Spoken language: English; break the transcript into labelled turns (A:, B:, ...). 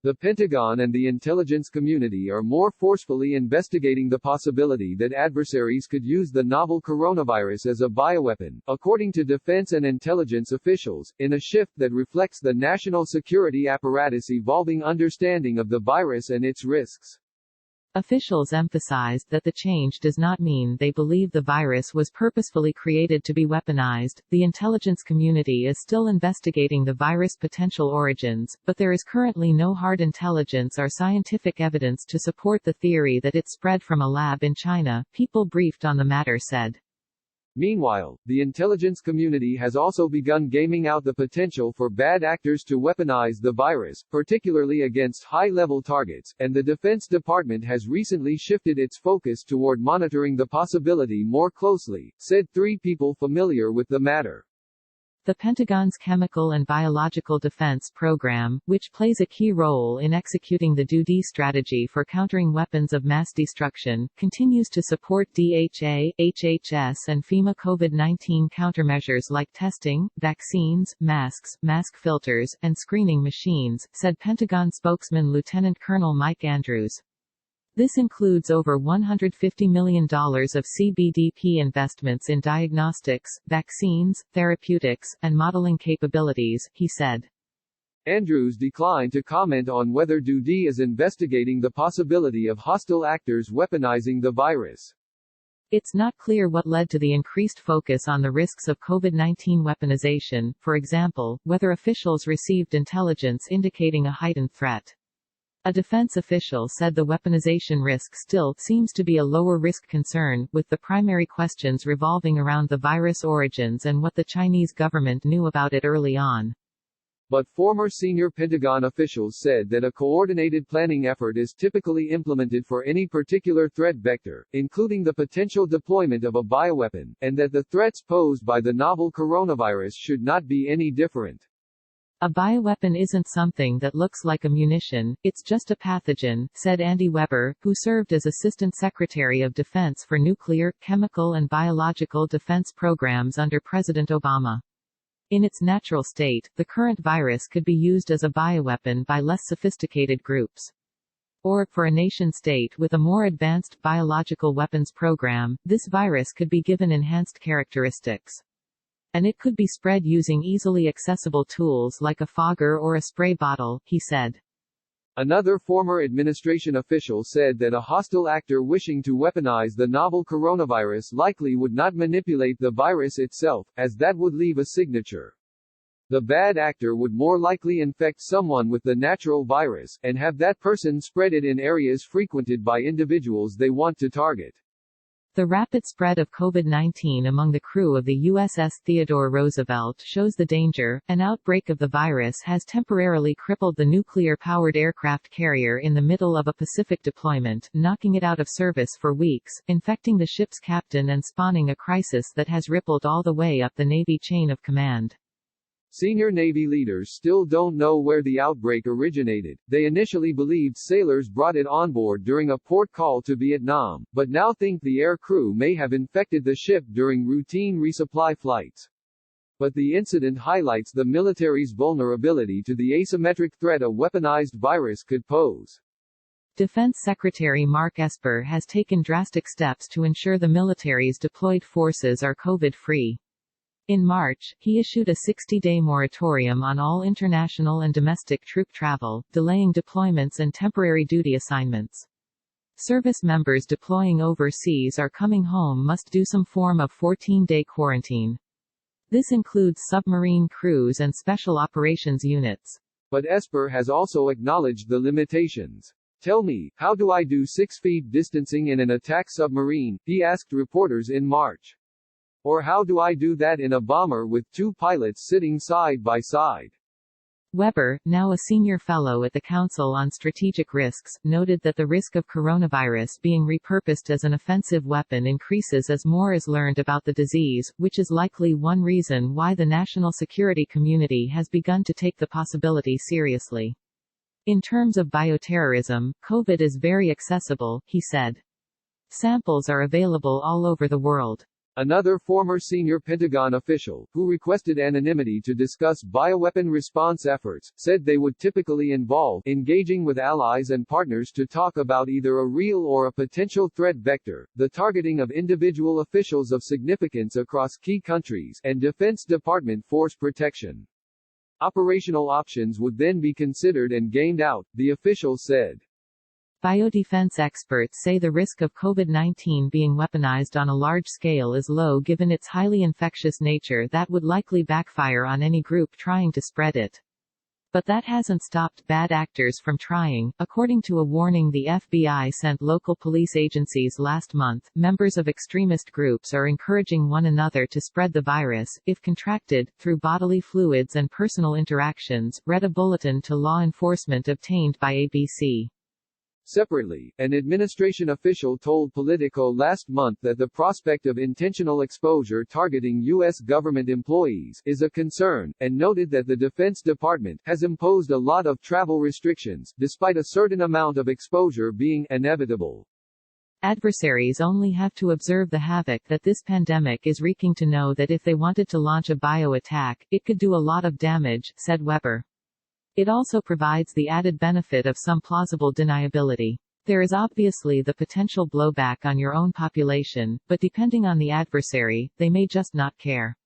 A: The Pentagon and the intelligence community are more forcefully investigating the possibility that adversaries could use the novel coronavirus as a bioweapon, according to defense and intelligence officials, in a shift that reflects the national security apparatus' evolving understanding of the virus and its risks.
B: Officials emphasized that the change does not mean they believe the virus was purposefully created to be weaponized. The intelligence community is still investigating the virus' potential origins, but there is currently no hard intelligence or scientific evidence to support the theory that it spread from a lab in China, people briefed on the matter said.
A: Meanwhile, the intelligence community has also begun gaming out the potential for bad actors to weaponize the virus, particularly against high-level targets, and the Defense Department has recently shifted its focus toward monitoring the possibility more closely, said three people familiar with the matter.
B: The Pentagon's Chemical and Biological Defense Program, which plays a key role in executing the DoD strategy for countering weapons of mass destruction, continues to support DHA, HHS and FEMA COVID-19 countermeasures like testing, vaccines, masks, mask filters, and screening machines, said Pentagon spokesman Lieutenant Colonel Mike Andrews. This includes over $150 million of CBDP investments in diagnostics, vaccines, therapeutics, and modeling capabilities, he said.
A: Andrews declined to comment on whether DoD is investigating the possibility of hostile actors weaponizing the virus.
B: It's not clear what led to the increased focus on the risks of COVID-19 weaponization, for example, whether officials received intelligence indicating a heightened threat. A defense official said the weaponization risk still seems to be a lower-risk concern, with the primary questions revolving around the virus origins and what the Chinese government knew about it early on.
A: But former senior Pentagon officials said that a coordinated planning effort is typically implemented for any particular threat vector, including the potential deployment of a bioweapon, and that the threats posed by the novel coronavirus should not be any different.
B: A bioweapon isn't something that looks like a munition, it's just a pathogen, said Andy Weber, who served as Assistant Secretary of Defense for Nuclear, Chemical and Biological Defense Programs under President Obama. In its natural state, the current virus could be used as a bioweapon by less sophisticated groups. Or, for a nation-state with a more advanced biological weapons program, this virus could be given enhanced characteristics. And it could be spread using easily accessible tools like a fogger or a spray bottle, he said.
A: Another former administration official said that a hostile actor wishing to weaponize the novel coronavirus likely would not manipulate the virus itself, as that would leave a signature. The bad actor would more likely infect someone with the natural virus, and have that person spread it in areas frequented by individuals they want to target. The rapid spread of COVID-19 among the crew of the USS Theodore Roosevelt shows the danger. An outbreak of the virus has temporarily crippled the nuclear-powered aircraft carrier in the middle of a Pacific deployment, knocking it out of service for weeks, infecting the ship's captain and spawning a crisis that has rippled all the way up the Navy chain of command. Senior Navy leaders still don't know where the outbreak originated. They initially believed sailors brought it on board during a port call to Vietnam, but now think the air crew may have infected the ship during routine resupply flights. But the incident highlights the military's vulnerability to the asymmetric threat a weaponized virus could pose. Defense Secretary Mark Esper has taken drastic steps to ensure the military's deployed forces are COVID-free. In March, he issued a 60-day moratorium on all international and domestic troop travel, delaying deployments and temporary duty assignments. Service members deploying overseas or coming home must do some form of 14-day quarantine. This includes submarine crews and special operations units. But Esper has also acknowledged the limitations. Tell me, how do I do 6 feet distancing in an attack submarine? He asked reporters in March. Or how do I do that in a bomber with 2 pilots sitting side by side? Weber, now a senior fellow at the Council on Strategic Risks, noted that the risk of coronavirus being repurposed as an offensive weapon increases as more is learned about the disease, which is likely one reason why the national security community has begun to take the possibility seriously. In terms of bioterrorism, COVID is very accessible, he said. Samples are available all over the world. Another former senior Pentagon official, who requested anonymity to discuss bioweapon response efforts, said they would typically involve engaging with allies and partners to talk about either a real or a potential threat vector, the targeting of individual officials of significance across key countries, and Defense Department force protection. Operational options would then be considered and gamed out, the official said.
B: Biodefense experts say the risk of COVID-19 being weaponized on a large scale is low given its highly infectious nature that would likely backfire on any group trying to spread it. But that hasn't stopped bad actors from trying. According to a warning the FBI sent local police agencies last month, members of extremist groups are encouraging one another to spread the virus, if contracted, through bodily fluids and personal interactions, read a bulletin to law enforcement obtained by ABC.
A: Separately, an administration official told Politico last month that the prospect of intentional exposure targeting U.S. government employees is a concern, and noted that the Defense Department has imposed a lot of travel restrictions, despite a certain amount of exposure being inevitable.
B: Adversaries only have to observe the havoc that this pandemic is wreaking to know that if they wanted to launch a bio attack, it could do a lot of damage, said Weber. It also provides the added benefit of some plausible deniability. There is obviously the potential blowback on your own population, but depending on the adversary, they may just not care.